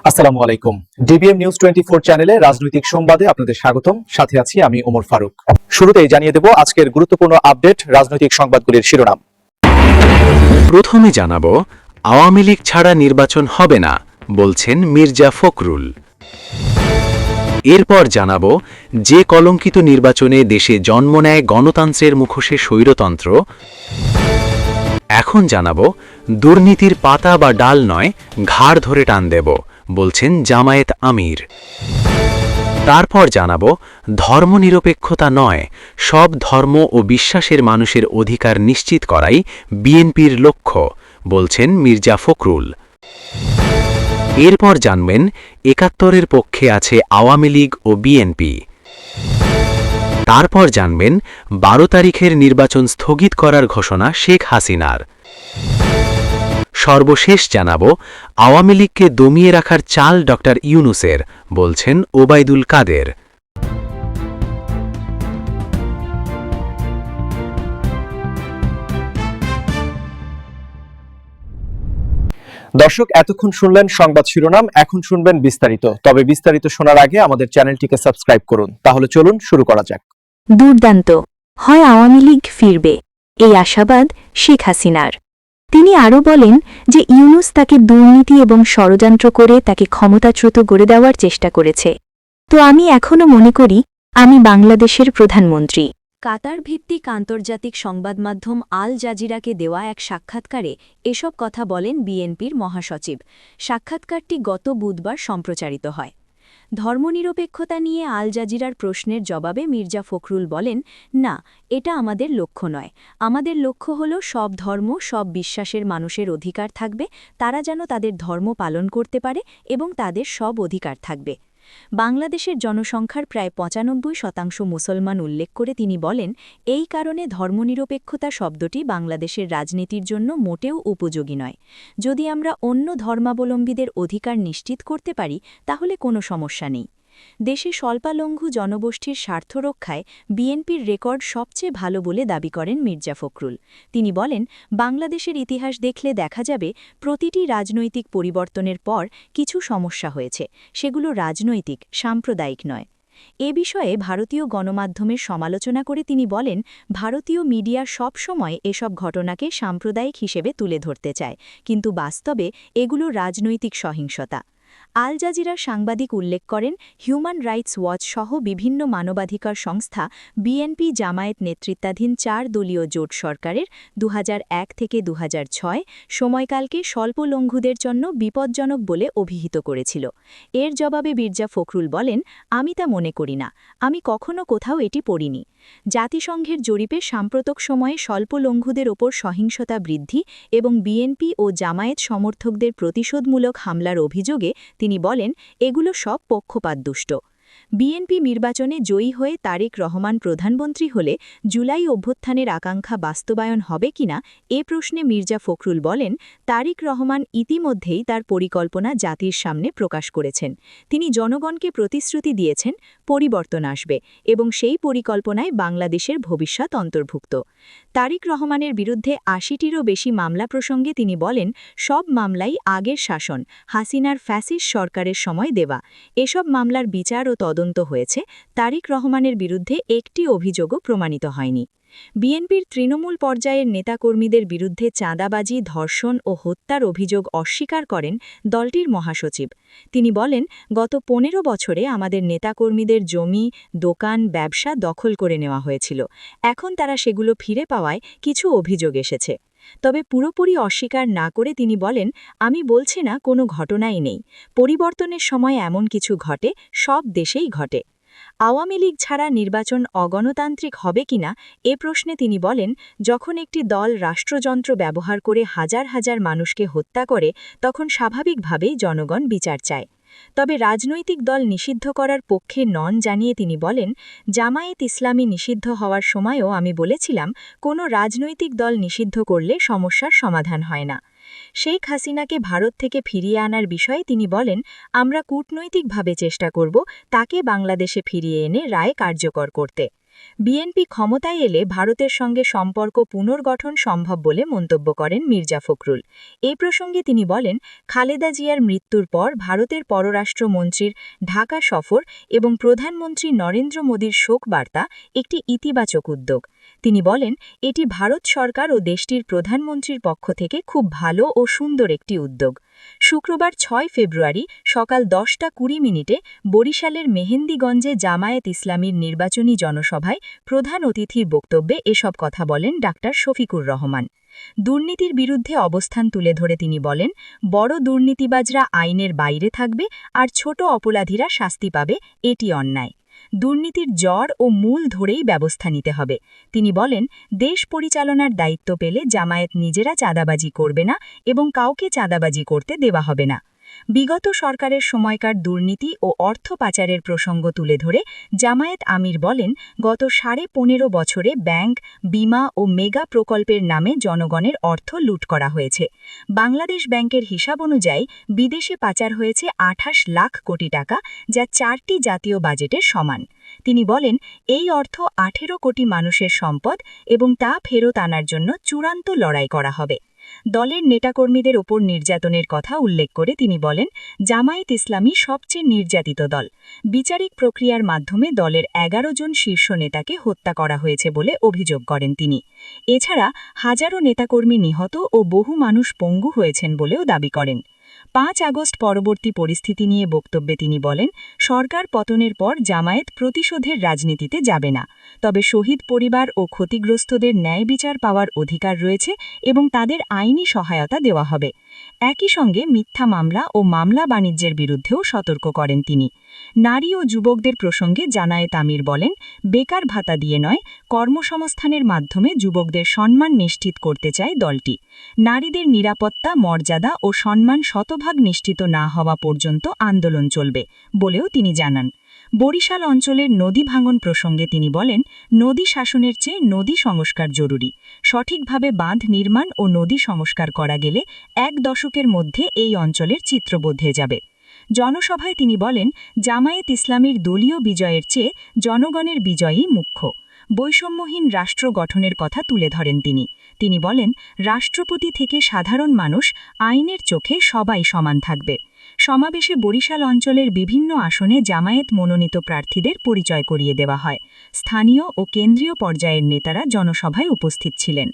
আসসালামু আলাইকুম। DBm news 24 চ্যানেলে রাজনৈতিক সংবাদে আপনাদের স্বাগতম। সাথে আছি আমি ওমর ফারুক। শুরুতেই জানিয়ে দেব আজকের গুরুত্বপূর্ণ আপডেট রাজনৈতিক সংবাদগুলির শিরোনাম। প্রথমে জানাবো, আওয়ামী লীগ ছাড়া নির্বাচন হবে না বলছেন মির্জা ফখরুল। এরপর জানাবো, যে কলঙ্কিত নির্বাচনে দেশে জন্ম নেয় গণতন্ত্রের মুখোশে স্বৈরতন্ত্র। এখন জানাবো, দুর্নীতির পাতা বা ডাল নয়, ঘাড় ধরে টান দেব বলছেন জামায়াত আমির। তারপর জানাবো, ধর্মনিরপেক্ষতা নয়, সব ধর্ম ও বিশ্বাসের মানুষের অধিকার নিশ্চিত করাই বিএনপির লক্ষ্য বলছেন মির্জা ফখরুল। এরপর জানবেন, ৭১-এর পক্ষে আছে আওয়ামী লীগ ও বিএনপি। তারপর জানবেন, ১২ তারিখের নির্বাচন স্থগিত করার ঘোষণা শেখ হাসিনার। সর্বশেষ জানাবো, আওয়ামী লীগকে দমিয়ে রাখার চাল ড ইউনূসের বলছেন ওবায়দুল কাদের। দর্শক, এতক্ষণ শুনলেন সংবাদ শিরোনাম, এখন শুনবেন বিস্তারিত। তবে বিস্তারিত শোনার আগে আমাদের চ্যানেলটিকে সাবস্ক্রাইব করুন। তাহলে চলুন শুরু করা যাক। দুর্দান্ত, হয় আওয়ামী লীগ ফিরবে, এই আশাবাদ শেখ হাসিনার। তিনি আরও বলেন যে ইউনূস তাকে দুর্নীতি এবং ষড়যন্ত্র করে তাকে ক্ষমতাচ্যুত করে দেওয়ার চেষ্টা করেছে। তো আমি এখনও মনে করি আমি বাংলাদেশের প্রধানমন্ত্রী। কাতার ভিত্তিক আন্তর্জাতিক সংবাদমাধ্যম আল জাজিরাকে দেওয়া এক সাক্ষাৎকারে এসব কথা বলেন বিএনপির মহাসচিব। সাক্ষাৎকারটি গত বুধবার সম্প্রচারিত হয়। ধর্মনিরপেক্ষতা নিয়ে আল জাজিরার প্রশ্নের জবাবে মির্জা ফখরুল বলেন, না, এটা আমাদের লক্ষ্য নয়। আমাদের লক্ষ্য হল সব ধর্ম, সব বিশ্বাসের মানুষের অধিকার থাকবে, তারা যেন তাদের ধর্ম পালন করতে পারে এবং তাদের সব অধিকার থাকবে। বাংলাদেশের জনসংখ্যার প্রায় ৯৫% মুসলমান উল্লেখ করে তিনি বলেন, এই কারণে ধর্মনিরপেক্ষতা শব্দটি বাংলাদেশের রাজনীতির জন্য মোটেও উপযোগী নয়। যদি আমরা অন্য ধর্মাবলম্বীদের অধিকার নিশ্চিত করতে পারি তাহলে কোনো সমস্যা নেই। দেশে স্বল্পালঙ্ঘু জনগোষ্ঠীর স্বার্থ রক্ষায় বিএনপির রেকর্ড সবচেয়ে ভালো বলে দাবি করেন মির্জা ফখরুল। তিনি বলেন, বাংলাদেশের ইতিহাস দেখলে দেখা যাবে প্রতিটি রাজনৈতিক পরিবর্তনের পর কিছু সমস্যা হয়েছে, সেগুলো রাজনৈতিক, সাম্প্রদায়িক নয়। এ বিষয়ে ভারতীয় গণমাধ্যমের সমালোচনা করে তিনি বলেন, ভারতীয় মিডিয়া সব সময় এসব ঘটনাকে সাম্প্রদায়িক হিসেবে তুলে ধরতে চায়, কিন্তু বাস্তবে এগুলো রাজনৈতিক সহিংসতা। আল জাজিরার সাংবাদিক উল্লেখ করেন, হিউম্যান রাইটস ওয়াচ সহ বিভিন্ন মানবাধিকার সংস্থা বিএনপি জামায়াত নেতৃত্বাধীন ৪ দলীয় জোট সরকারের ২০০১ থেকে ২০০৬ সময়কালকে স্বল্পলঙ্ঘুদের জন্য বিপজ্জনক বলে অভিহিত করেছিল। এর জবাবে মির্জা ফখরুল বলেন, আমি তা মনে করি না, আমি কখনো কোথাও এটি পড়িনি। জাতিসংঘের জরিপে সাম্প্রতিক সময়ে স্বল্পলঙ্ঘুদের ওপর সহিংসতা বৃদ্ধি এবং বিএনপি ও জামায়াত সমর্থকদের প্রতিশোধমূলক হামলার অভিযোগে তিনি বলেন, এগুলো সব পক্ষপাতদুষ্ট। বিএনপি নির্বাচনে জয়ী হয়ে তারেক রহমান প্রধানমন্ত্রী হলে জুলাই অভ্যুত্থানের আকাঙ্ক্ষা বাস্তবায়ন হবে কিনা এ প্রশ্নে মির্জা ফখরুল বলেন, তারেক রহমান ইতিমধ্যেই তার পরিকল্পনা জাতির সামনে প্রকাশ করেছেন। তিনি জনগণকে প্রতিশ্রুতি দিয়েছেন পরিবর্তন আসবে এবং সেই পরিকল্পনায় বাংলাদেশের ভবিষ্যৎ অন্তর্ভুক্ত। তারেক রহমানের বিরুদ্ধে ৮০টিরও বেশি মামলা প্রসঙ্গে তিনি বলেন, সব মামলাই আগের শাসন হাসিনার ফ্যাসিস্ট সরকারের সময় দেওয়া। এসব মামলার বিচার ও তদন্ত হয়েছে, তারেক রহমানের বিরুদ্ধে একটি অভিযোগও প্রমাণিত হয়নি। বিএনপির তৃণমূল পর্যায়ের নেতাকর্মীদের বিরুদ্ধে চাঁদাবাজি, ধর্ষণ ও হত্যার অভিযোগ অস্বীকার করেন দলটির মহাসচিব। তিনি বলেন, গত ১৫ বছরে আমাদের নেতাকর্মীদের জমি, দোকান, ব্যবসা দখল করে নেওয়া হয়েছিল। এখন তারা সেগুলো ফিরে পাওয়ায় কিছু অভিযোগ এসেছে। তবে পুরোপুরি অস্বীকার না করে তিনি বলেন, আমি বলছি না কোনো ঘটনাই নেই। পরিবর্তনের সময় এমন কিছু ঘটে, সব দেশেই ঘটে। আওয়ামী লীগ ছাড়া নির্বাচন অগণতান্ত্রিক হবে কিনা এ প্রশ্নে তিনি বলেন, যখন একটি দল রাষ্ট্রযন্ত্র ব্যবহার করে হাজার হাজার মানুষকে হত্যা করে তখন স্বাভাবিকভাবেই জনগণ বিচার চায়। তবে রাজনৈতিক দল নিষিদ্ধ করার পক্ষে নন জানিয়ে তিনি বলেন, জামায়াত ইসলামী নিষিদ্ধ হওয়ার সময়ও আমি বলেছিলাম, কোনো রাজনৈতিক দল নিষিদ্ধ করলে সমস্যার সমাধান হয় না। শেখ হাসিনাকে ভারত থেকে ফিরিয়ে আনার বিষয়ে তিনি বলেন, আমরা কূটনৈতিকভাবে চেষ্টা করব তাকে বাংলাদেশে ফিরিয়ে এনে রায় কার্যকর করতে। বিএনপি ক্ষমতায় এলে ভারতের সঙ্গে সম্পর্ক পুনর্গঠন সম্ভব বলে মন্তব্য করেন মির্জা ফখরুল। এই প্রসঙ্গে তিনি বলেন, খালেদা জিয়ার মৃত্যুর পর ভারতের পররাষ্ট্রমন্ত্রীর ঢাকা সফর এবং প্রধানমন্ত্রী নরেন্দ্র মোদীর শোক বার্তা একটি ইতিবাচক উদ্যোগ। তিনি বলেন, এটি ভারত সরকার ও দেশটির প্রধানমন্ত্রীর পক্ষ থেকে খুব ভালো ও সুন্দর একটি উদ্যোগ। শুক্রবার ৬ ফেব্রুয়ারি সকাল 10:20 বরিশালের মেহেন্দিগঞ্জে জামায়াত ইসলামীর নির্বাচনী জনসভায় প্রধান অতিথির বক্তব্যে এসব কথা বলেন ডা. শফিকুর রহমান। দুর্নীতির বিরুদ্ধে অবস্থান তুলে ধরে তিনি বলেন, বড় দুর্নীতিবাজরা আইনের বাইরে থাকবে আর ছোট অপরাধীরা শাস্তি পাবে, এটি অন্যায়। দুর্নীতির জড় ও মূল ধরেই ব্যবস্থা নিতে হবে। তিনি বলেন, দেশ পরিচালনার দায়িত্ব পেলে জামায়াত নিজেরা চাঁদাবাজি করবে না এবং কাউকে চাঁদাবাজি করতে দেওয়া হবে না। বিগত সরকারের সময়কার দুর্নীতি ও অর্থ পাচারের প্রসঙ্গ তুলে ধরে জামায়াত আমির বলেন, গত 15.5 বছরে ব্যাংক, বিমা ও মেগা প্রকল্পের নামে জনগণের অর্থ লুট করা হয়েছে। বাংলাদেশ ব্যাংকের হিসাব অনুযায়ী বিদেশে পাচার হয়েছে 28 লাখ কোটি টাকা, যা 4টি জাতীয় বাজেটের সমান। তিনি বলেন, এই অর্থ 18 কোটি মানুষের সম্পদ এবং তা ফেরত আনার জন্য চূড়ান্ত লড়াই করা হবে। দলের নেতাকর্মীদের ওপর নির্যাতনের কথা উল্লেখ করে তিনি বলেন, জামায়াত ইসলামী সবচেয়ে নির্যাতিত দল। বিচারিক প্রক্রিয়ার মাধ্যমে দলের 11 জন শীর্ষ নেতাকে হত্যা করা হয়েছে বলে অভিযোগ করেন তিনি। এছাড়া হাজারো নেতাকর্মী নিহত ও বহু মানুষ পঙ্গু হয়েছেন বলেও দাবি করেন। 5 আগস্ট পরবর্তী পরিস্থিতি নিয়ে বক্তব্যে তিনি বলেন, সরকার পতনের পর জামায়াত প্রতিশোধের রাজনীতিতে যাবে না, তবে শহীদ পরিবার ও ক্ষতিগ্রস্তদের ন্যায় বিচার পাওয়ার অধিকার রয়েছে এবং তাদের আইনি সহায়তা দেওয়া হবে। একই সঙ্গে মিথ্যা মামলা ও মামলা বাণিজ্যের বিরুদ্ধেও সতর্ক করেন তিনি। নারী ও যুবকদের প্রসঙ্গে জামায়াত আমির বলেন, বেকার ভাতা দিয়ে নয়, কর্মসংস্থানের মাধ্যমে যুবকদের সম্মান নিশ্চিত করতে চায় দলটি। নারীদের নিরাপত্তা, মর্যাদা ও সম্মান শতভাগ নিশ্চিত না হওয়া পর্যন্ত আন্দোলন চলবে বলেও তিনি জানান। বরিশাল অঞ্চলের নদী ভাঙন প্রসঙ্গে তিনি বলেন, নদী শাসনের চেয়ে নদী সংস্কার জরুরি। সঠিকভাবে বাঁধ নির্মাণ ও নদী সংস্কার করা গেলে 1 দশকের মধ্যে এই অঞ্চলের চিত্র বদলে যাবে। জনসভায় তিনি বলেন, জামায়াত ইসলামীর দলীয় বিজয়ের চেয়ে জনগণের বিজয়ই মুখ্য। বৈষম্যহীন রাষ্ট্র গঠনের কথা তুলে ধরেন তিনি। তিনি বলেন, রাষ্ট্রপতি থেকে সাধারণ মানুষ, আইনের চোখে সবাই সমান থাকবে। সমাবেশে বরিশাল অঞ্চলের বিভিন্ন আসনে জামায়াত মনোনীত প্রার্থীদের পরিচয় করিয়ে দেওয়া হয়। স্থানীয় ও কেন্দ্রীয় পর্যায়ের নেতারা জনসভায় উপস্থিত ছিলেন।